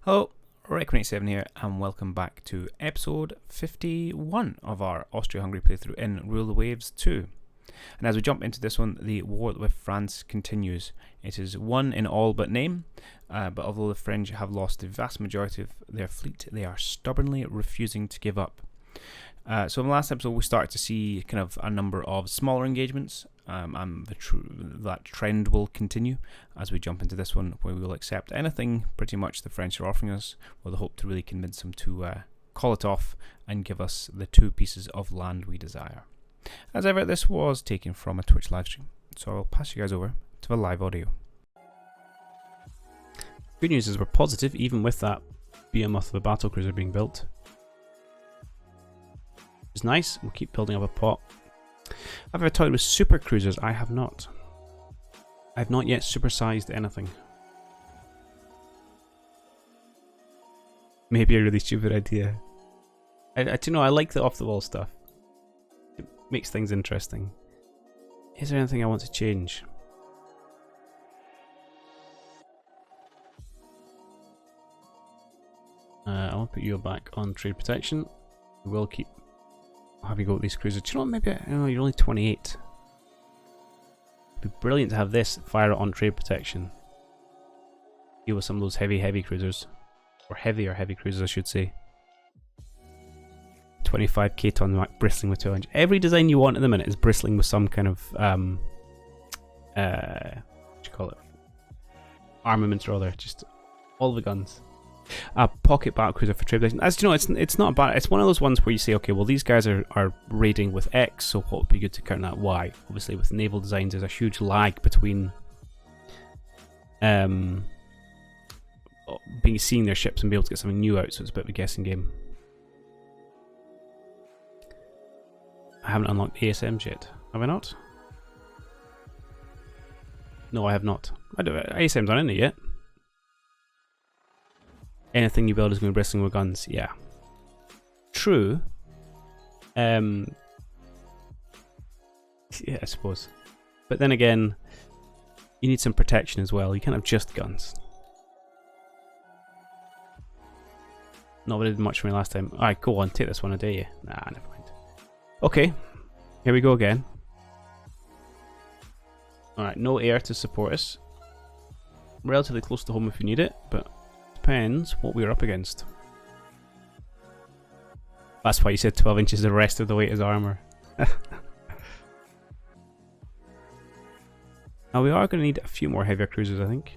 Hello, Rec87 here, and welcome back to episode 51 of our Austria-Hungary playthrough in Rule the Waves 2. And as we jump into this one, the war with France continues. It is one in all but name, but although the French have lost the vast majority of their fleet, they are stubbornly refusing to give up. So in the last episode we started to see kind of a number of smaller engagements, and that trend will continue as we jump into this one, where we will accept anything pretty much the French are offering us with the hope to really convince them to call it off and give us the 2 pieces of land we desire. As ever, this was taken from a Twitch livestream, so I'll pass you guys over to the live audio. Good news is we're positive even with that behemoth of a battlecruiser being built. It's nice. We'll keep building up a pot. Have I ever toyed with super cruisers? I have not. I have not yet supersized anything. Maybe a really stupid idea. I do know, I like the off-the-wall stuff. It makes things interesting. Is there anything I want to change? I want to put you back on trade protection. We will keep having a go at these cruisers. Do you know what? Maybe you're only 28. It'd be brilliant to have this fire it on trade protection. Deal with some of those heavy cruisers. Or heavy cruisers, I should say. 25k ton bristling with 2 inch. Every design you want at the minute is bristling with some kind of what do you call it? Armaments or other. Just all the guns. A pocket battlecruiser for trade protection. As you know, it's not bad. It's one of those ones where you say, okay, well these guys are raiding with X, so what would be good to counter that Y? Obviously, with naval designs, there's a huge lag between seeing their ships and be able to get something new out. So it's a bit of a guessing game. I haven't unlocked ASMs yet. Have I not? No, I have not. ASMs aren't in it yet. Anything you build is going to be bristling with guns. Yeah. True. Yeah, I suppose. But then again, you need some protection as well. You can't have just guns. Not what I did much for me last time. Alright, go on. Take this one a day. Nah, never mind. Okay. Here we go again. Alright, no air to support us. Relatively close to home if you need it, but depends what we're up against. That's why you said 12 inches the rest of the weight is armour. Now we are going to need a few more heavier cruisers, I think.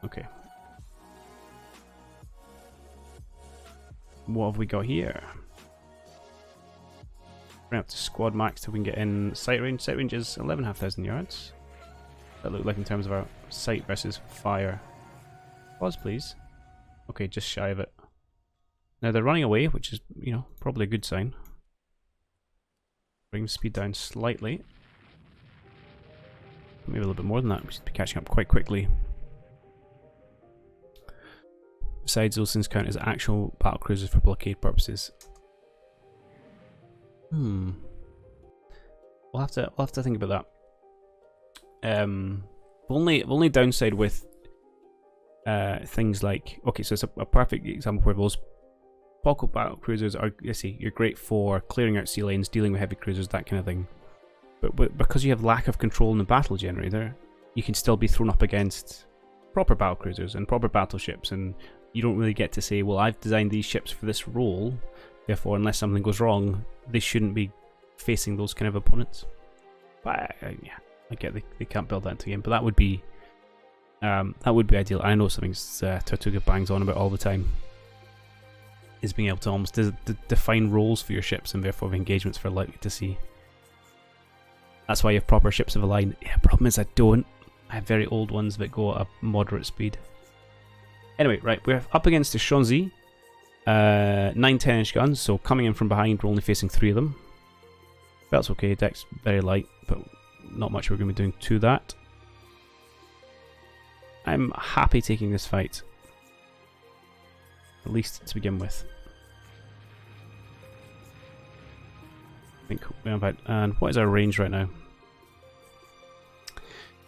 Okay. What have we got here? Bring up to squad max till we can get in sight range. Sight range is 11,500 yards. That look like in terms of our sight versus fire. Pause, please. Okay, just shy of it. Now they're running away, which is, you know, probably a good sign. Bring the speed down slightly. Maybe a little bit more than that. We should be catching up quite quickly. Besides, those things count as actual battlecruisers for blockade purposes. We'll have to think about that. Only downside with things like, okay, so it's a perfect example where those pocket battle cruisers are, you're great for clearing out sea lanes, dealing with heavy cruisers, that kind of thing. But because you have lack of control in the battle generator, you can still be thrown up against proper battle cruisers and proper battleships, and you don't really get to say, well, I've designed these ships for this role, therefore, unless something goes wrong, they shouldn't be facing those kind of opponents. But yeah. I get they can't build that into the game, but that would be ideal. I know something's Tortuga bangs on about all the time, is being able to almost define roles for your ships and therefore engagements for likely to see. That's why you have proper ships of a line. Yeah, problem is I don't. I have very old ones that go at a moderate speed. Anyway, right, we're up against the Chonzi. 9-10 inch guns, so coming in from behind, we're only facing 3 of them. That's okay, deck's very light, but not much we're going to be doing to that. I'm happy taking this fight. At least to begin with. I think we're about. And what is our range right now?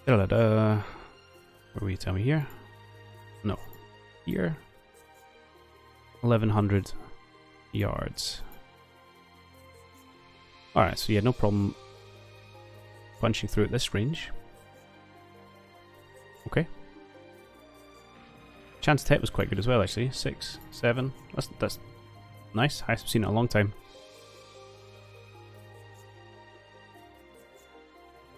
Where will you tell me here? No. Here. 1100 yards. Alright, so yeah, no problem punching through at this range. Okay. Chance to hit was quite good as well, actually. 6, 7. That's nice. Highest I've seen it in a long time.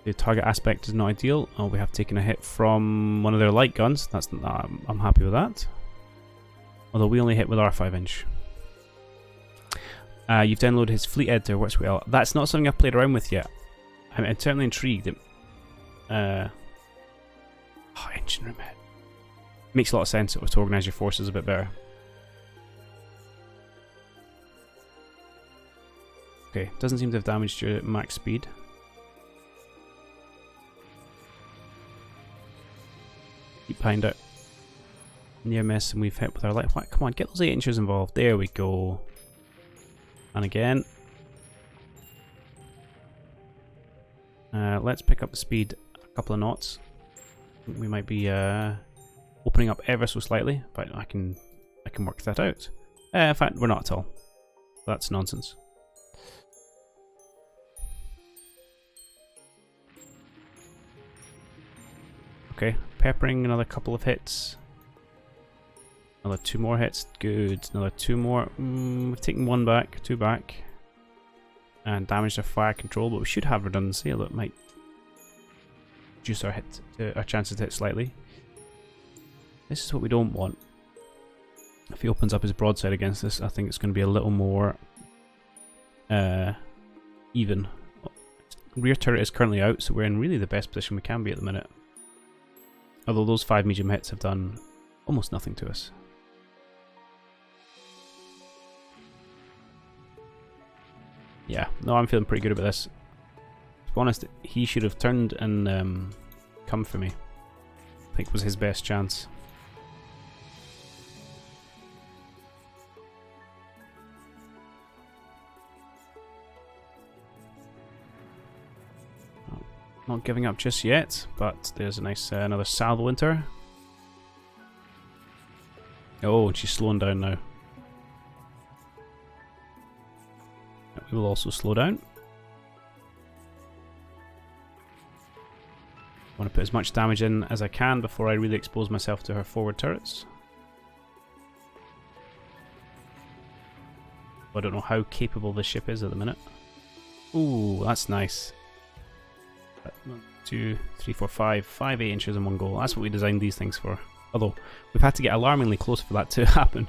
The target aspect is not ideal. Oh, we have taken a hit from one of their light guns. I'm happy with that. Although we only hit with our 5-inch. You've downloaded his fleet editor. Works well. That's not something I've played around with yet. I'm certainly intrigued. Engine room head. Makes a lot of sense to organise your forces a bit better. Okay, doesn't seem to have damaged your max speed. Keep behind it. Near miss, and we've hit with our light. Come on, get those 8 inches involved. There we go. And again. Let's pick up the speed a couple of knots. We might be opening up ever so slightly, but I can work that out. In fact, we're not at all. That's nonsense. Okay, peppering another couple of hits. Another 2 more hits. Good. Another 2 more. We've taken 1 back, 2 back. And damaged our fire control, but we should have redundancy, although it might reduce our chances to hit slightly. This is what we don't want. If he opens up his broadside against us, I think it's going to be a little more even. Rear turret is currently out, so we're in really the best position we can be at the minute. Although those 5 medium hits have done almost nothing to us. Yeah, no, I'm feeling pretty good about this. To be honest, he should have turned and come for me. I think it was his best chance. Not giving up just yet, but there's a nice another salvo into her. Oh, and she's slowing down now. We will also slow down. I want to put as much damage in as I can before I really expose myself to her forward turrets. I don't know how capable this ship is at the minute. Ooh, that's nice. 1, 2, 3, 4, 5. 5 8 inches in one go. That's what we designed these things for. Although, we've had to get alarmingly close for that to happen.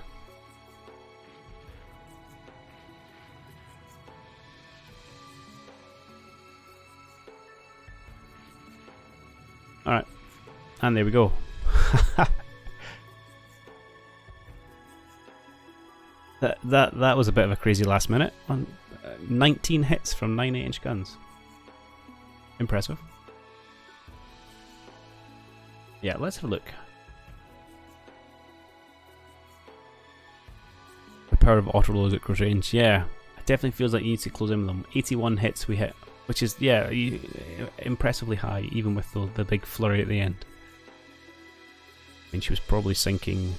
Alright. And there we go. That was a bit of a crazy last minute. 19 hits from 9 8-inch guns. Impressive. Yeah, let's have a look. The power of auto reloads at close range. Yeah, it definitely feels like you need to close in with them. 81 hits we hit, which is, yeah, impressively high, even with the big flurry at the end. I mean, she was probably sinking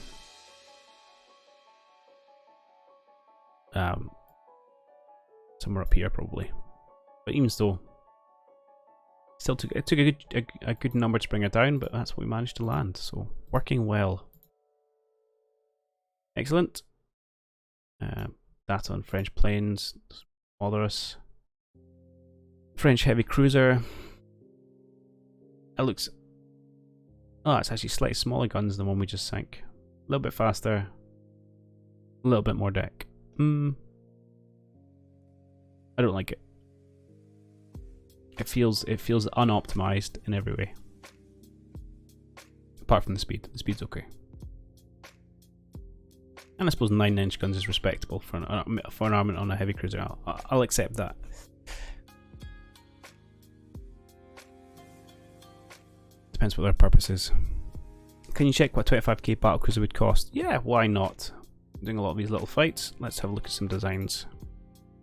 somewhere up here, probably. But even still, it took a good number to bring her down, but that's what we managed to land. So working well. Excellent. That on French planes. Bother us. French heavy cruiser. It looks. Oh, it's actually slightly smaller guns than the one we just sank. A little bit faster. A little bit more deck. I don't like it. It feels unoptimized in every way. Apart from the speed. The speed's okay. And I suppose 9-inch guns is respectable for an armament on a heavy cruiser. I'll accept that. Depends what their purpose is. Can you check what 25k battlecruiser would cost? Yeah, why not? I'm doing a lot of these little fights. Let's have a look at some designs.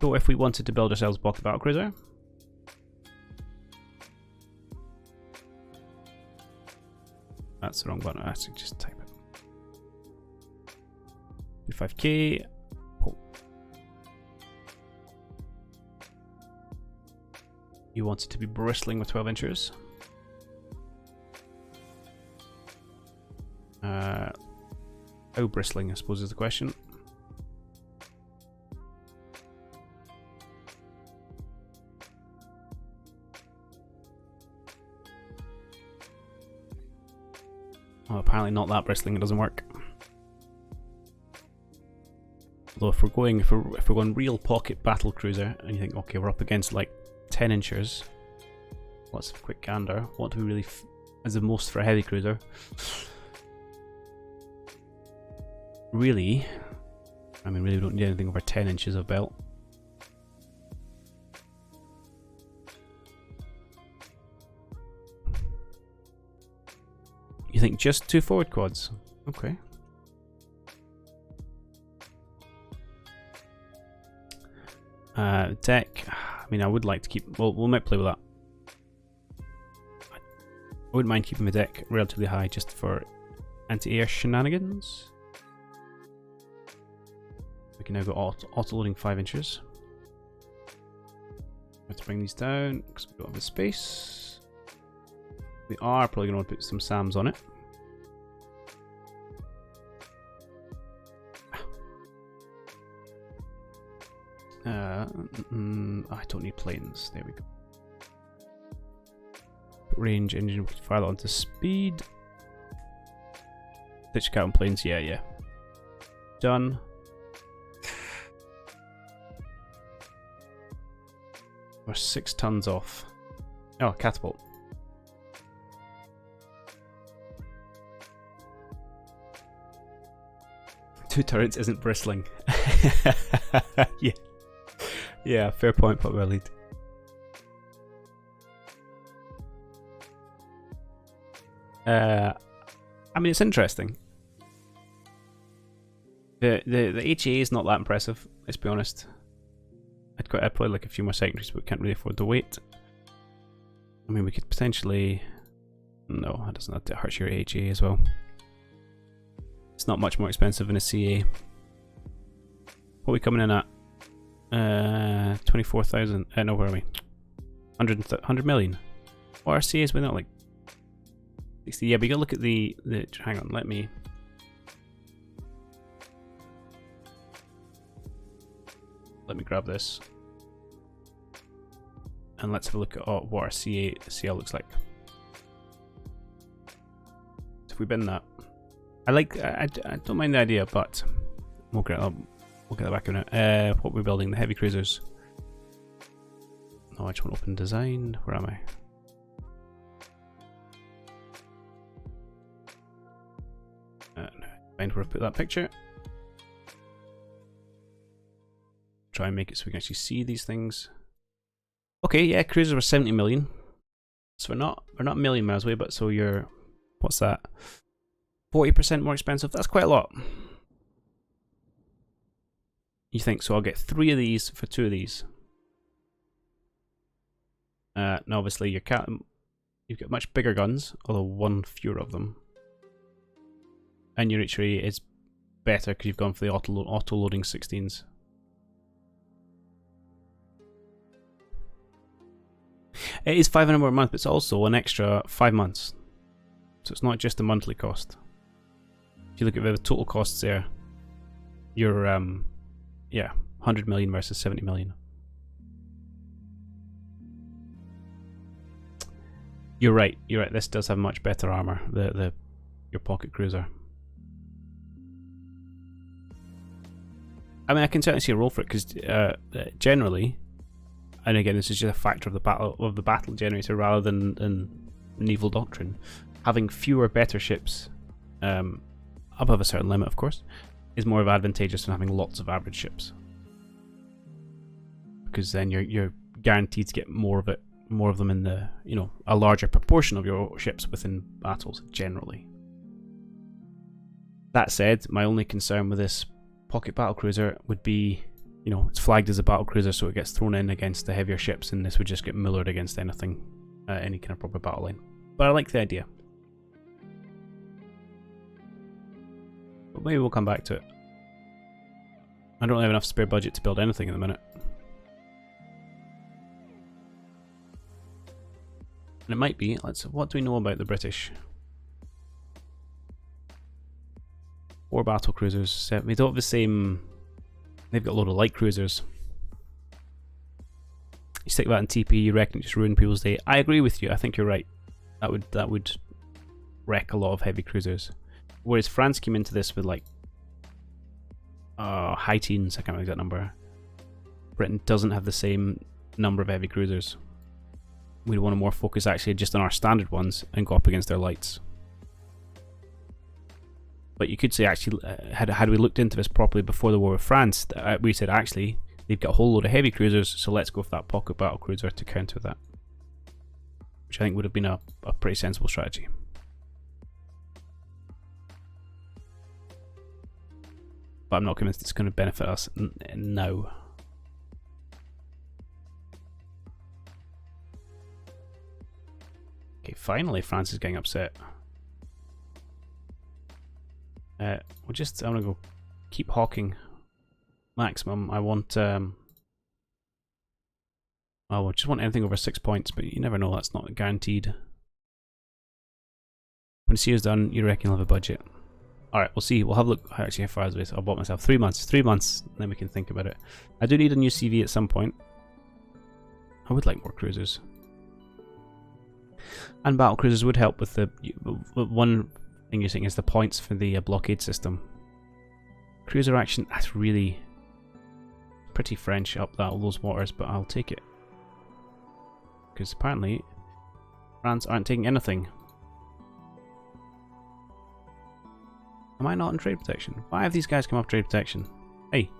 So if we wanted to build ourselves a block battlecruiser, that's the wrong button. I should just type it. 25k. Oh. You want it to be bristling with 12 inches. How bristling, I suppose, is the question. Well, apparently not that bristling, it doesn't work. Although if we're going real pocket battle cruiser, and you think, okay, we're up against like 10 inches. Let's have a quick gander. What do we really is the most for a heavy cruiser? Really, I mean, really, we don't need anything over 10 inches of belt. You think just 2 forward quads? Okay. Deck. I mean, I would like to keep. Well, we might play with that. I wouldn't mind keeping the deck relatively high just for anti-air shenanigans. We can now go auto-loading 5 inches. Let's bring these down because we don't have the space. We are probably going to want to put some SAMs on it. I don't need planes. There we go. Range engine, we can fire that onto speed. Ditch cat on planes, yeah. Done. We're 6 tons off. Oh, catapult. Two turrets isn't bristling. Yeah. Yeah, fair point, but well lead. I mean, it's interesting. The HA is not that impressive, let's be honest. I'd probably like a few more secondaries, but we can't really afford the weight. I mean, we could potentially... No, that doesn't. That hurts your HA as well. It's not much more expensive than a CA. What are we coming in at? 24,000. No, where are we? 100 million. What are CAs within that, like 60? Yeah, but you gotta look at the. Hang on, let me. Let me grab this. And let's have a look at what our CL looks like. So if we bin that. I don't mind the idea, but we'll get that back in it. What we're building, the heavy cruisers. No, I just want to open design. Where am I? No, find where I put that picture. Try and make it so we can actually see these things. Okay, yeah, cruisers were 70 million. So we're not a million miles away, but so you're, what's that? 40% more expensive. That's quite a lot. You think so? I'll get 3 of these for 2 of these. Now, obviously, you've got much bigger guns, although 1 fewer of them. And your HRE is better because you've gone for the auto-loading 16s. It is 500 more a month, but it's also an extra 5 months. So it's not just the monthly cost. If you look at the total costs there, you're, yeah, 100 million versus 70 million. You're right, this does have much better armor, your pocket cruiser. I mean, I can certainly see a role for it, because generally, and again, this is just a factor of the battle generator rather than naval doctrine. Having fewer better ships, above a certain limit, of course, is more advantageous than having lots of average ships, because then you're guaranteed to get more of them in the, a larger proportion of your ships within battles generally. That said, my only concern with this pocket battlecruiser would be, it's flagged as a battlecruiser, so it gets thrown in against the heavier ships, and this would just get millered against anything, any kind of proper battle line. But I like the idea. But maybe we'll come back to it. I don't have enough spare budget to build anything in the minute. And it might be, what do we know about the British? 4 battle cruisers, they don't have the same, they've got a load of light cruisers. You stick that in TP, you reckon it just ruin people's day. I agree with you, I think you're right. That would wreck a lot of heavy cruisers. Whereas France came into this with like high teens, I can't remember that number. Britain doesn't have the same number of heavy cruisers. We'd want to more focus actually just on our standard ones and go up against their lights. But you could say actually, had we looked into this properly before the war with France, we said actually they've got a whole load of heavy cruisers, so let's go for that pocket battle cruiser to counter that. Which I think would have been a pretty sensible strategy. But I'm not convinced it's going to benefit us now. Okay, finally France is getting upset. I'm gonna go keep hawking maximum. I want I just want anything over 6 points, but you never know, that's not guaranteed. When C is done, you reckon you'll have a budget. Alright, we'll see. We'll have a look actually how far is this. I bought myself 3 months. 3 months, then we can think about it. I do need a new CV at some point. I would like more cruisers. And battle cruisers would help with the one thing you're saying is the points for the blockade system. Cruiser action, that's really pretty French up all those waters, but I'll take it. Because apparently France aren't taking anything. Am I not in trade protection? Why have these guys come off trade protection? Hey.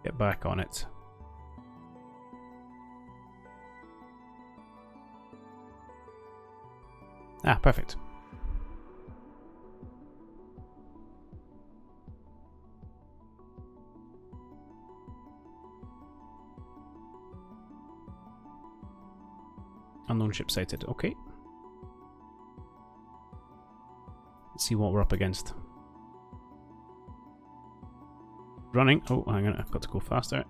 Get back on it. Ah, perfect. Unknown ship sighted. Okay. Let's see what we're up against. Running. Oh, hang on. I've got to go faster.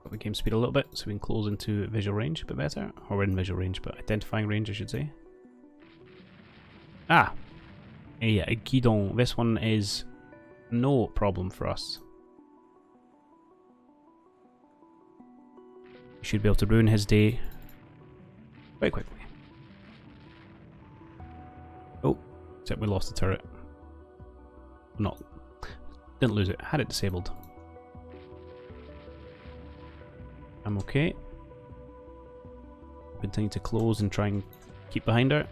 Got the game speed a little bit so we can close into visual range a bit better. Or we're in visual range, but identifying range, I should say. Ah! Yeah, Guidon. This one is no problem for us. We should be able to ruin his day quite quickly. Oh, except we lost the turret. Not. Didn't lose it. Had it disabled. I'm okay. Continue to close and try and keep behind her.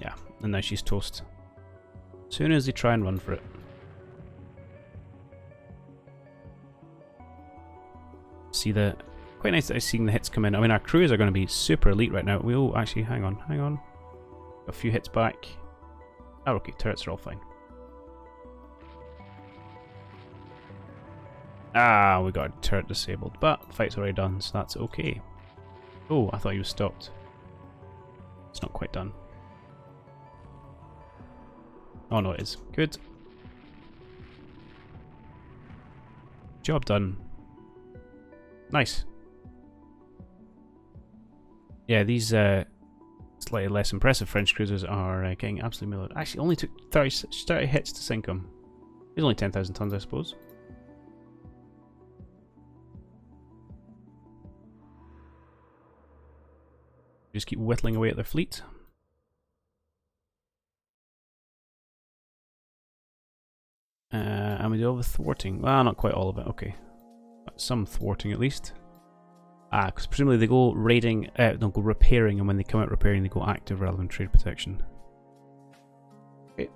Yeah, and now she's toast. As soon as they try and run for it. See the... Quite nice that I'm seeing the hits come in. I mean, our crews are going to be super elite right now. We'll actually... Hang on. A few hits back. Oh, okay, turrets are all fine. Ah, we got a turret disabled, but fight's already done, so that's okay. Oh, I thought he was stopped. It's not quite done. Oh no, it is. Good. Job done. Nice. Yeah, these slightly less impressive French cruisers are getting absolutely milled. Actually, only took 30 hits to sink them. It's only 10,000 tons, I suppose. Just keep whittling away at their fleet. And we do all the thwarting. Well, not quite all of it, okay. Some thwarting at least. Ah, because presumably they go raiding, don't go repairing, and when they come out repairing, they go active rather than trade protection. Okay.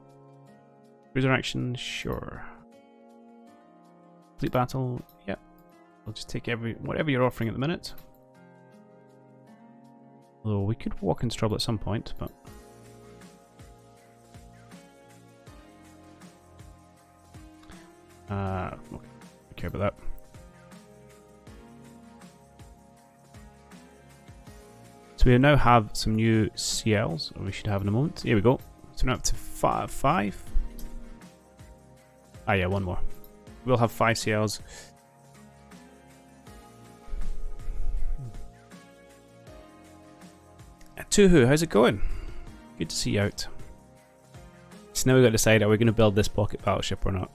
Cruiser action, sure. Fleet battle, yeah. We'll just take whatever you're offering at the minute. Although we could walk into trouble at some point, but... okay, don't care about that. So we now have some new CLs, or we should have in a moment. Here we go. So now up to five. Ah yeah, one more. We'll have 5 CLs. Tuhu, how's it going? Good to see you out. So now we've got to decide, are we going to build this pocket battleship or not?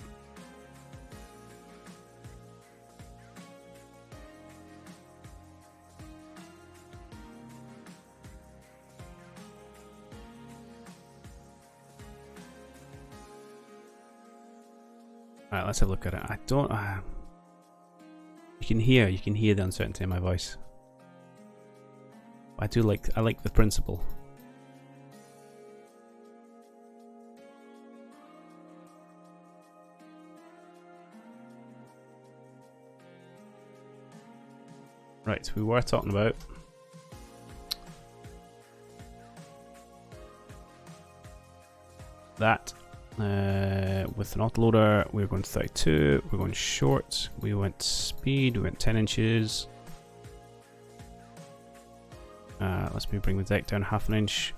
Alright, let's have a look at it. I don't... you can hear the uncertainty in my voice. I like the principle. Right, we were talking about that. With an autoloader, we were going to 32, we're going short, we went speed, we went 10 inches. Let's maybe bring the deck down half an inch.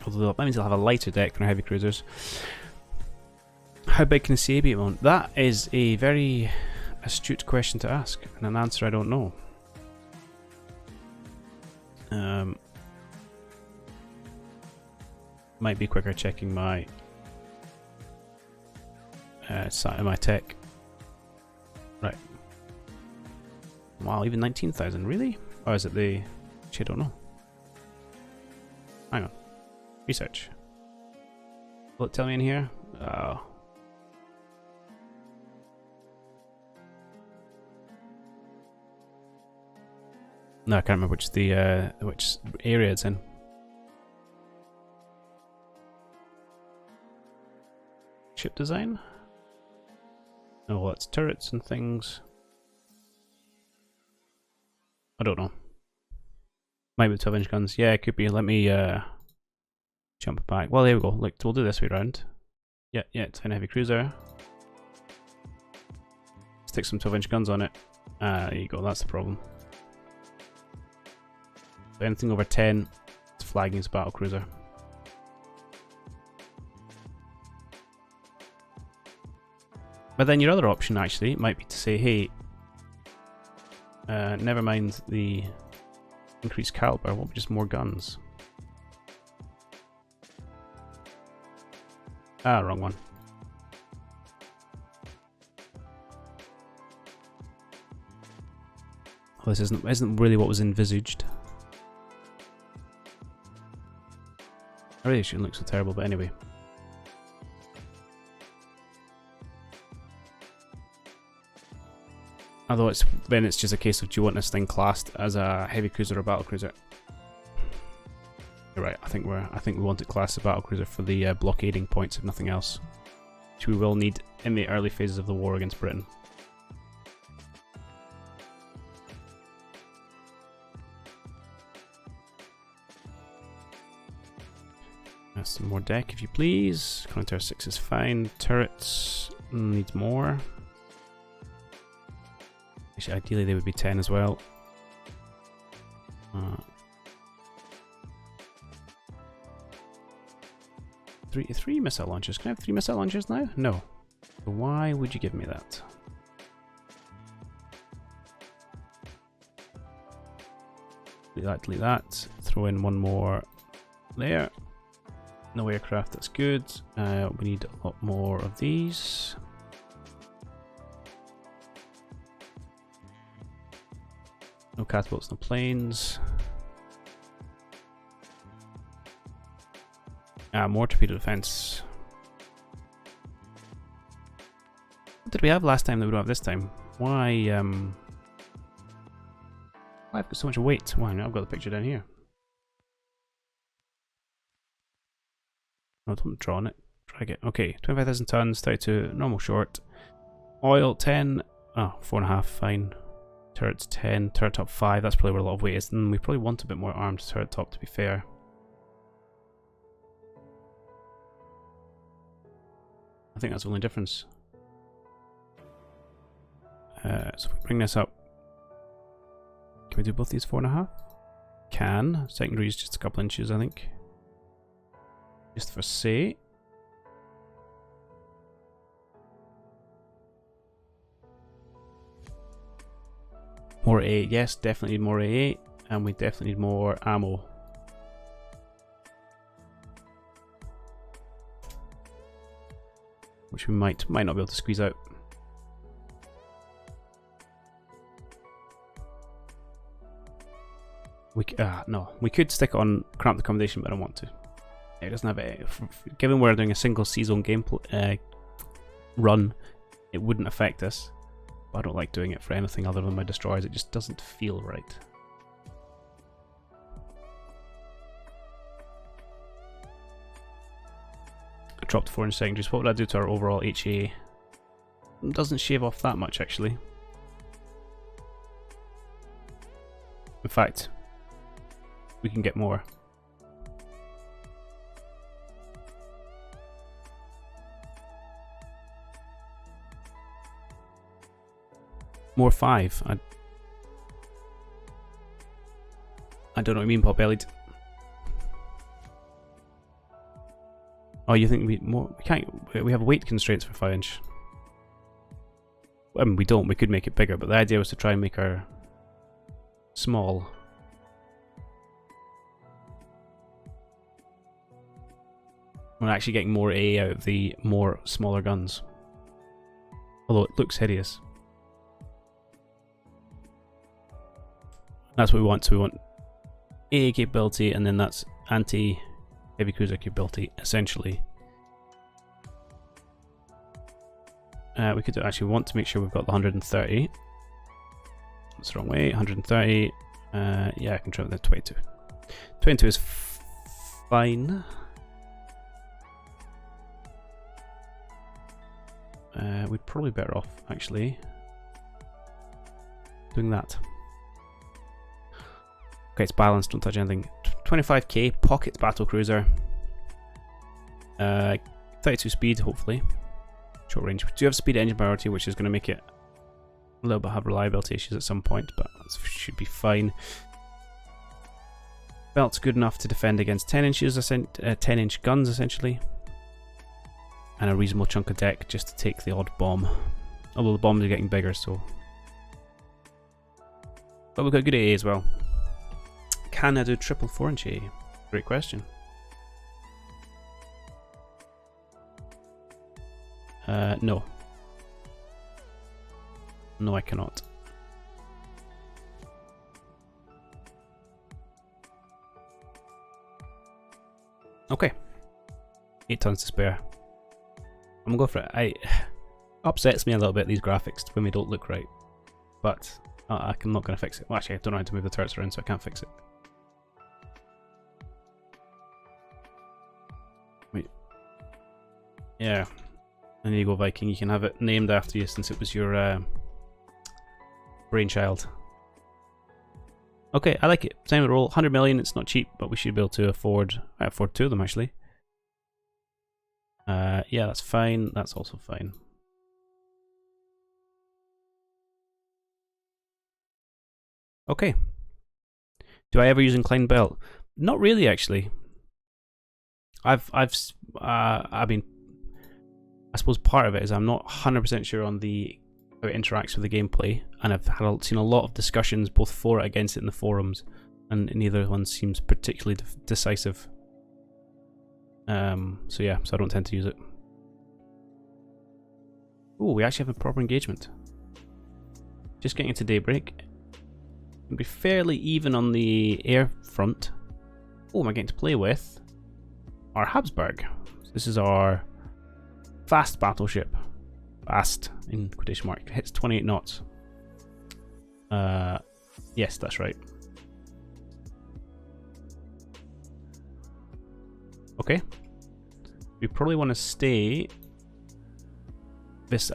Although that means I'll have a lighter deck than our heavy cruisers. How big can a CA be at the moment? That is a very astute question to ask, and an answer I don't know. Might be quicker checking my my tech. Right. Wow, even 19,000, really? Or is it the... Actually, I don't know. Hang on. Research. Will it tell me in here? Oh. No, I can't remember which area it's in. Ship design? Oh, well, it's turrets and things. I don't know. Might be 12-inch guns. Yeah, it could be. Let me jump back. Well, there we go. Look, we'll do this way around. Yeah, it's a heavy cruiser. Stick some 12-inch guns on it. There you go. That's the problem. So anything over 10, it's flagging as a battle cruiser. But then your other option actually might be to say, hey, never mind the increased caliber, what about just more guns? Ah, wrong one. Oh, this isn't really what was envisaged. I really shouldn't look so terrible, but anyway. Although it's just a case of, do you want this thing classed as a heavy cruiser or battle cruiser? You're right. I think we want it classed as a battle cruiser for the blockading points, if nothing else, which we will need in the early phases of the war against Britain. Some more deck, if you please. Counter 6 is fine. Turrets needs more. Actually, ideally they would be 10 as well. Three missile launchers. Can I have 3 missile launchers now? No. Why would you give me that? Delete that. Throw in one more there. No aircraft, that's good. We need a lot more of these. No catapults, no planes. More torpedo defense. What did we have last time that we don't have this time? Why, why I've got so much weight? Why, now I've got the picture down here. No, don't draw on it. Drag it. Okay, 25,000 tons, 32, normal short. Oil, 10. Oh, 4.5, fine. Turrets, 10. Turret top, 5. That's probably where a lot of weight is. And we probably want a bit more armed turret top, to be fair. I think that's the only difference. So if we bring this up, can we do both these 4.5? can. Secondary is just a couple inches, I think. Just for say. More A, yes, definitely need more A, and we definitely need more ammo. Which we might not be able to squeeze out. No, we could stick it on cramped accommodation, but I don't want to. It doesn't have it. Given we're doing a single season gameplay run, it wouldn't affect us. But I don't like doing it for anything other than my destroyers. It just doesn't feel right. I dropped 4-inch secondaries. What would I do to our overall HA? It doesn't shave off that much, actually. In fact, we can get more. More 5. I don't know what you mean, pot-bellied. Oh, you think we can't? We have weight constraints for 5-inch. I mean, we don't. We could make it bigger, but the idea was to try and make our small. We're actually getting more A out of the more smaller guns. Although it looks hideous. That's what we want. So we want AA capability, and then that's anti-heavy cruiser capability, essentially. We could actually want to make sure we've got the 130. That's the wrong way. 130. Yeah, I can try that. 22. 22 is fine. We'd probably better off actually doing that. Okay, it's balanced, don't touch anything. 25k, pocket battlecruiser. 32 speed, hopefully. Short range. We do have speed engine priority, which is going to make it a little bit have reliability issues at some point, but that should be fine. Belt's good enough to defend against 10 inches, 10-inch guns, essentially. And a reasonable chunk of deck just to take the odd bomb. Although the bombs are getting bigger, so. But we've got good AA as well. Can I do triple 4-inch AA? Great question. No. No, I cannot. Okay. 8 tons to spare. I'm gonna go for it. Upsets me a little bit, these graphics, when they don't look right. But I'm not gonna fix it. Well, actually, I don't know how to move the turrets around, so I can't fix it. Wait. Yeah. And there you go, Viking. You can have it named after you since it was your brainchild. Okay, I like it. Same roll. 100 million. It's not cheap, but we should be able to afford. I afford 2 of them actually. Yeah, that's fine. That's also fine. Okay. Do I ever use inclined belt? Not really, actually. I mean, I suppose part of it is I'm not 100% sure on how it interacts with the gameplay, and I've seen a lot of discussions both for it and against it in the forums, and neither one seems particularly decisive. So yeah, so I don't tend to use it. Oh, we actually have a proper engagement. Just getting into daybreak. It'll be fairly even on the air front. Oh, am I getting to play with our Habsburg? So this is our fast battleship. Fast in quotation mark. It hits 28 knots. Yes, that's right. Okay. We probably want to stay this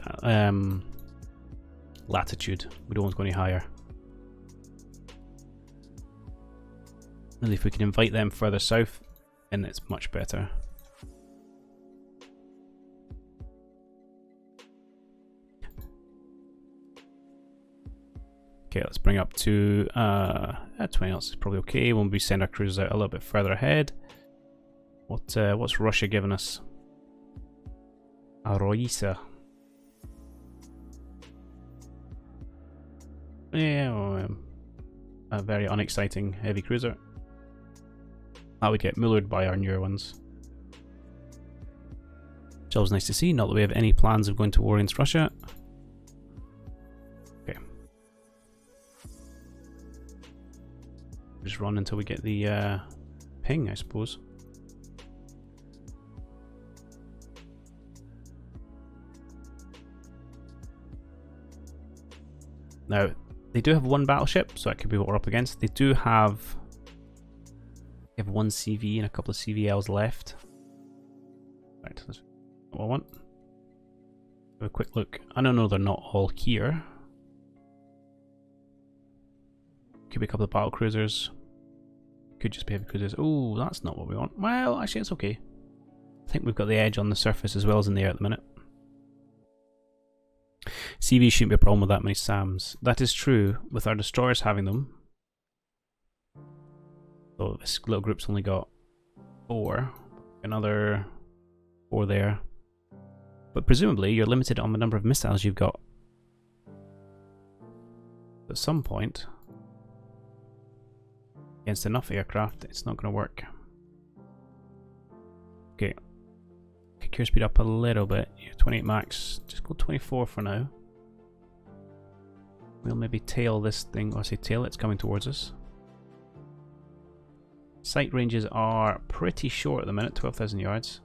latitude. We don't want to go any higher. And if we can invite them further south, then it's much better. Okay, let's bring up to 20 knots is probably okay when we send our cruisers out a little bit further ahead. What's Russia giving us? Aroisa. Yeah, well, a very unexciting heavy cruiser. That would get mullered by our newer ones. It's always nice to see, not that we have any plans of going to war against Russia. Okay. Just run until we get the ping, I suppose. Now, they do have one battleship, so that could be what we're up against. They do have... They have one CV and a couple of CVLs left. Right, that's what I want. Have a quick look. I don't know, they're not all here. Could be a couple of battlecruisers. Could just be heavy cruisers. Oh, that's not what we want. Well, actually, it's okay. I think we've got the edge on the surface as well as in the air at the minute. CV shouldn't be a problem with that many SAMs. That is true with our destroyers having them. So this little group's only got 4. Another 4 there. But presumably you're limited on the number of missiles you've got. At some point, against enough aircraft, it's not going to work. Okay. Kick your speed up a little bit. 28 max. Just go 24 for now. We'll maybe tail this thing. Or I say tail, it's coming towards us. Sight ranges are pretty short at the minute, 12,000 yards.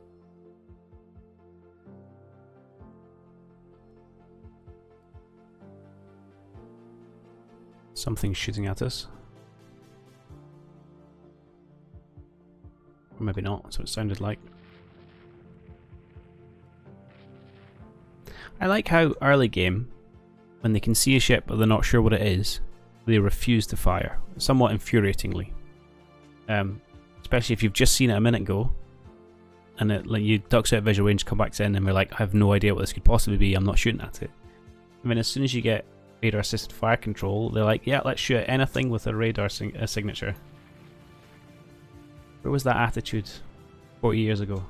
Something's shooting at us. Or maybe not, that's what it sounded like. I like how early game, when they can see a ship but they're not sure what it is, they refuse to fire, somewhat infuriatingly. Especially if you've just seen it a minute ago, and it like you ducks out visual range, come back in, and we're like, I have no idea what this could possibly be. I'm not shooting at it. I mean, as soon as you get radar assisted fire control, they're like, yeah, let's shoot at anything with a radar signature. Where was that attitude 40 years ago?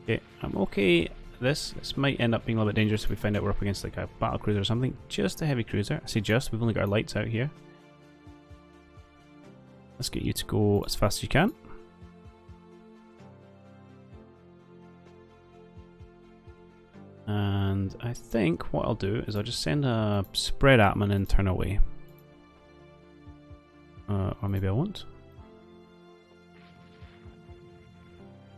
Okay, I'm okay. This might end up being a little bit dangerous if we find out we're up against like a battlecruiser or something. Just a heavy cruiser. I say just, we've only got our lights out here. Let's get you to go as fast as you can. And I think what I'll do is I'll just send a spread admin and turn away. Or maybe I won't.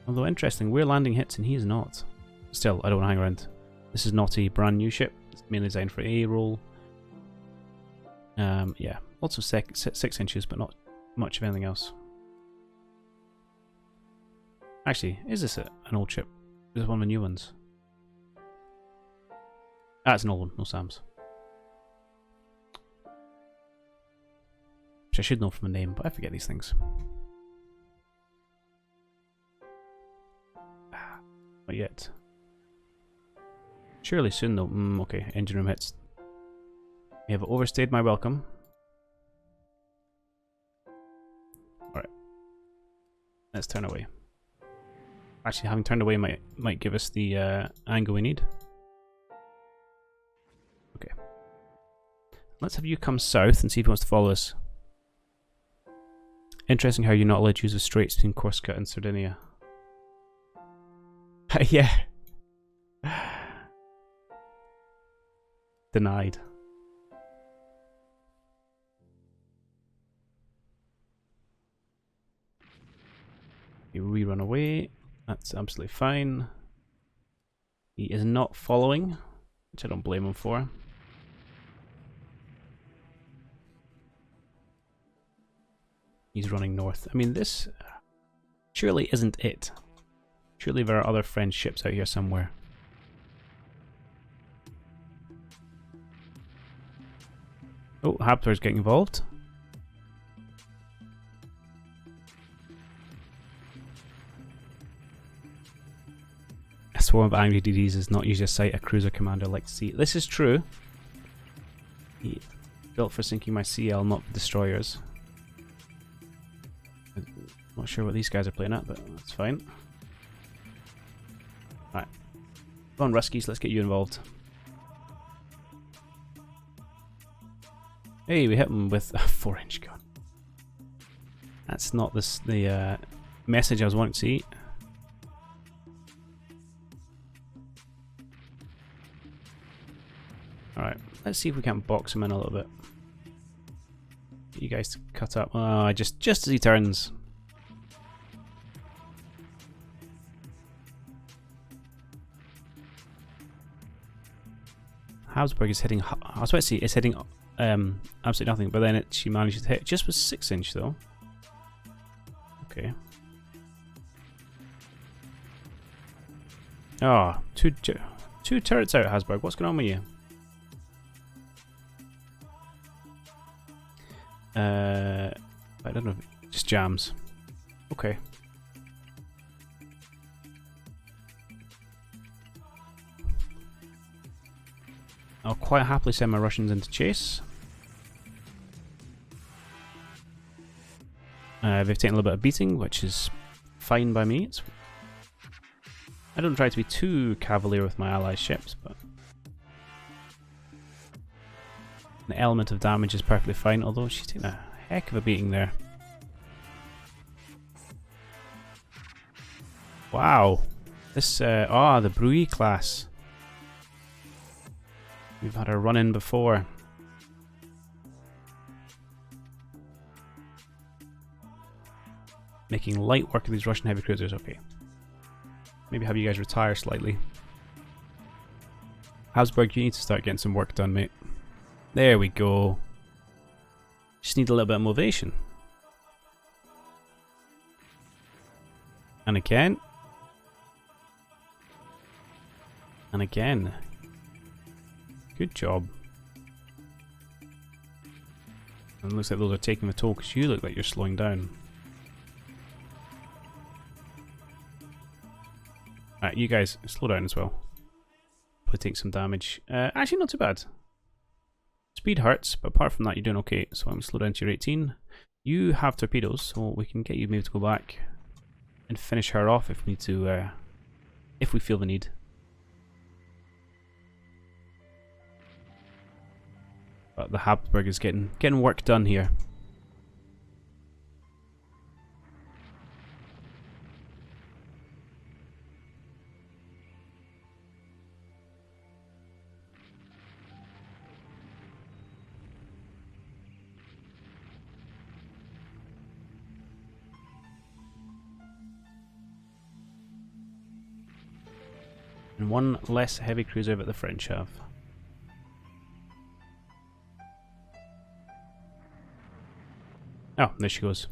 Although interesting, we're landing hits and he is not. Still, I don't want to hang around. This is not a brand new ship. It's mainly designed for A role. Yeah, lots of 6 inches, but not much of anything else. Actually, is this an old ship? This is one of the new ones. Ah, it's an old one, no SAMs. Which I should know from the name, but I forget these things. Not yet. Surely soon though. Okay, engine room hits. You have overstayed my welcome. Alright. Let's turn away. Actually, having turned away might give us the angle we need. Okay. Let's have you come south and see if he wants to follow us. Interesting how you're not allowed to use the straits between Corsica and Sardinia. Yeah. Denied. We run away. That's absolutely fine. He is not following, which I don't blame him for. He's running north. I mean, this surely isn't it. Surely there are other French ships out here somewhere. Oh, Habsburg's getting involved. form of angry DDs is not usually a sight a cruiser commander like to see. This is true. He built for sinking my CL, not destroyers. Not sure what these guys are playing at, but that's fine. Alright. Come on, Ruskies, let's get you involved. Hey, we hit him with a 4-inch gun. That's not the message I was wanting to see. Alright, let's see if we can box him in a little bit. Get you guys to cut up. Oh, just as he turns. Habsburg is hitting. I was about to say it's hitting absolutely nothing, but then she manages to hit just with 6-inch though. Okay. Oh, two turrets out, Habsburg. What's going on with you? I don't know. Just jams. Okay. I'll quite happily send my Russians into chase. They've taken a little bit of beating, which is fine by me. I don't try to be too cavalier with my allies' ships, but an element of damage is perfectly fine, although she's taking a heck of a beating there. Wow. This, the Bruy class. We've had a run-in before. Making light work of these Russian heavy cruisers, okay. Maybe have you guys retire slightly. Habsburg, you need to start getting some work done, mate. There we go. Just need a little bit of motivation. And again. And again. Good job. And it looks like those are taking the toll because you look like you're slowing down. Alright, you guys, slow down as well. Probably take some damage. Actually, not too bad. Speed hurts, but apart from that, you're doing okay. So I'm going to slow down to your 18. You have torpedoes, so we can get you maybe to go back and finish her off if we need to, if we feel the need. But the Habsburg is getting work done here. And one less heavy cruiser that the French have. Oh, there she goes.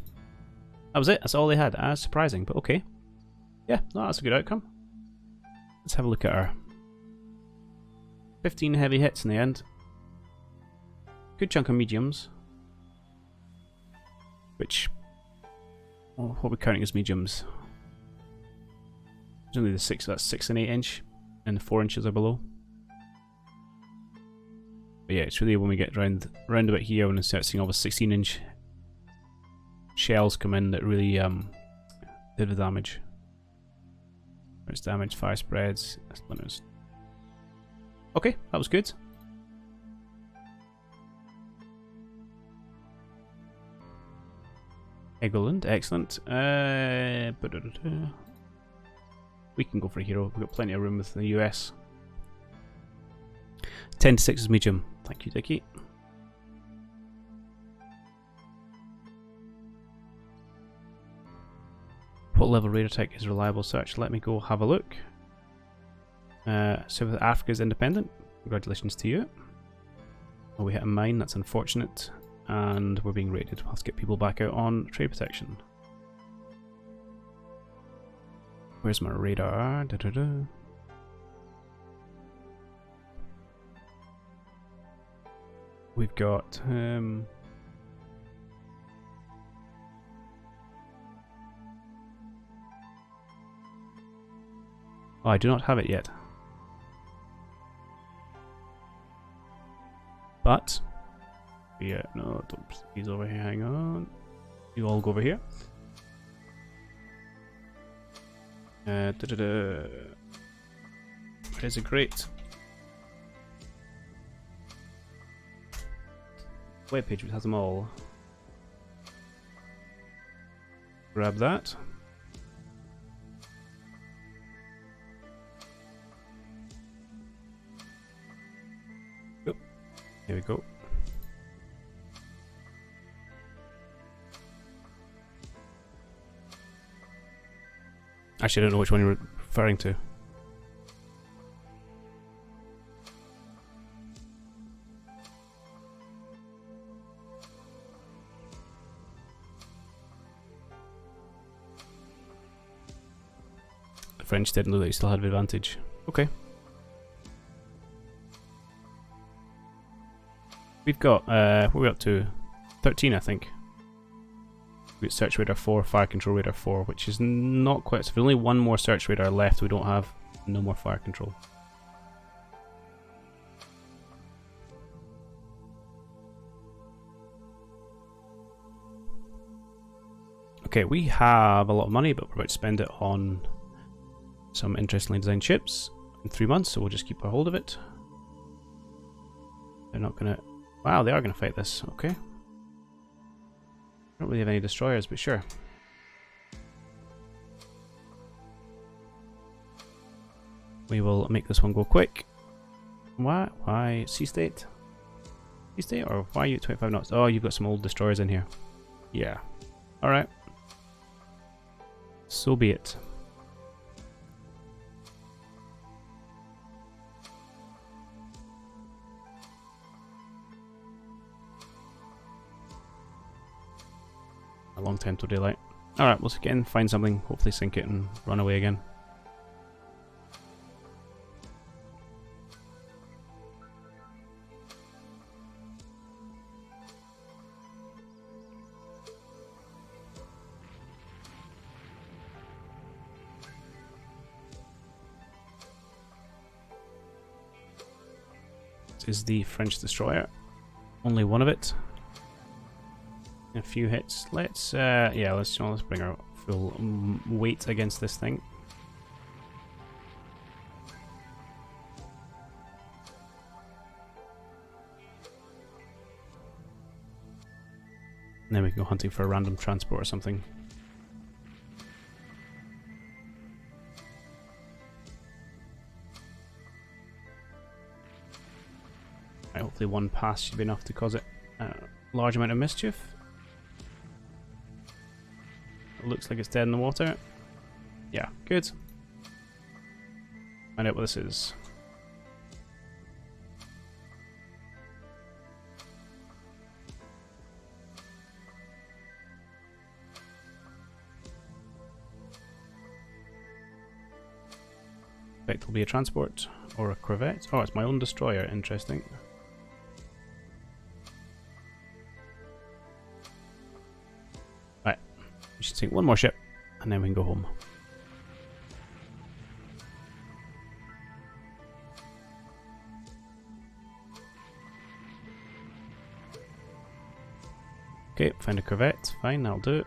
That was it. That's all they had. Surprising, but okay. Yeah, no, that's a good outcome. Let's have a look at her. 15 heavy hits in the end. Good chunk of mediums. Which... well, what we're counting as mediums. There's only the 6, that's 6 and 8 inch. And the 4 inches are below. But yeah, it's really when we get round about here when we start seeing all the 16-inch shells come in that really did the damage. There's damage, fire spreads, splinters. Okay, that was good. Egoland, excellent. We can go for a hero. We've got plenty of room with the US. 10 to 6 is medium. Thank you, Dickie. What level radar tech is reliable search? Let me go have a look. South Africa is independent. Congratulations to you. Oh, we hit a mine. That's unfortunate. And we're being raided. We'll have to get people back out on trade protection. Where's my radar? We've got Oh, I do not have it yet. But yeah, no, don't. He's over here. Hang on. You all go over here. Where's a grate? Webpage which has them all. Grab that. Yep. Here we go. Actually, I don't know which one you're referring to. The French didn't know that you still had advantage. Okay. We've got, what are we up to? 13, I think. We've got search radar 4, fire control radar 4, which is not quite. So if there's only one more search radar left, we don't have no more fire control. Okay, we have a lot of money, but we're about to spend it on some interestingly designed ships in 3 months, so we'll just keep a hold of it. They're not gonna. Wow, they are gonna fight this. Okay. Don't really have any destroyers, but sure. We will make this one go quick. Why? Why? Sea state? Sea state? Or why are you 25 knots? Oh, you've got some old destroyers in here. Yeah. Alright. So be it. A long time till daylight. Alright, we'll get in, find something, hopefully sink it and run away again. This is the French destroyer. Only one of it. A few hits. Let's yeah, let's bring our full weight against this thing. And then we can go hunting for a random transport or something. Right, hopefully one pass should be enough to cause it a large amount of mischief. Looks like it's dead in the water. Yeah, good. Find out what this is. Expect it'll be a transport or a corvette. Oh, it's my own destroyer. Interesting. We should take one more ship, and then we can go home. Okay, find a corvette. Fine, that'll do.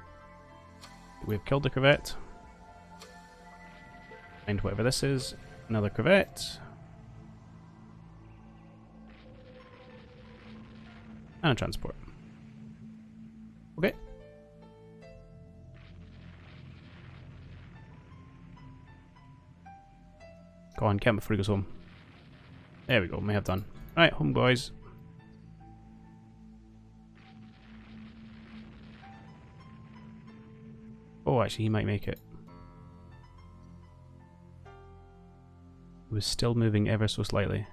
We've killed the corvette. Find whatever this is. Another corvette. And a transport. Okay. Go on, get him before he goes home. There we go, may have done. Right, home boys. Oh, actually, he might make it. He was still moving ever so slightly.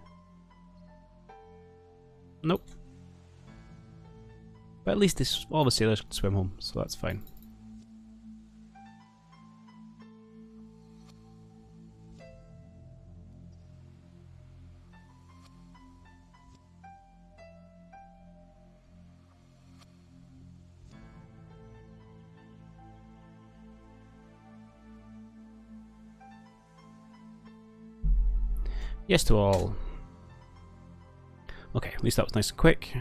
Nope. But at least all the sailors can swim home, so that's fine. Yes to all. Okay, at least that was nice and quick.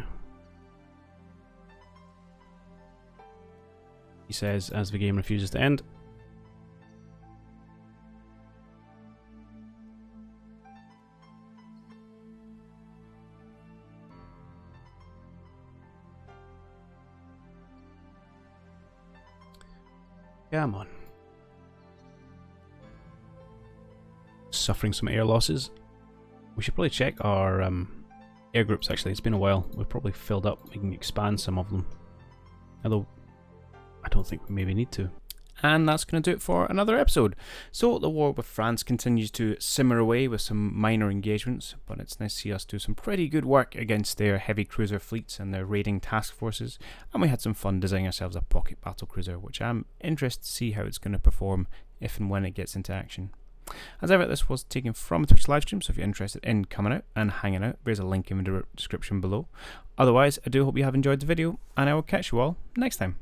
He says as the game refuses to end. Come on. Suffering some air losses. We should probably check our air groups actually. It's been a while. We've probably filled up. We can expand some of them. Although, I don't think we maybe need to. And that's going to do it for another episode. So the war with France continues to simmer away with some minor engagements, but it's nice to see us do some pretty good work against their heavy cruiser fleets and their raiding task forces, and we had some fun designing ourselves a pocket battlecruiser, which I'm interested to see how it's going to perform if and when it gets into action. As ever, this was taken from a Twitch livestream, so if you're interested in coming out and hanging out, there's a link in the description below. Otherwise, I do hope you have enjoyed the video, and I will catch you all next time.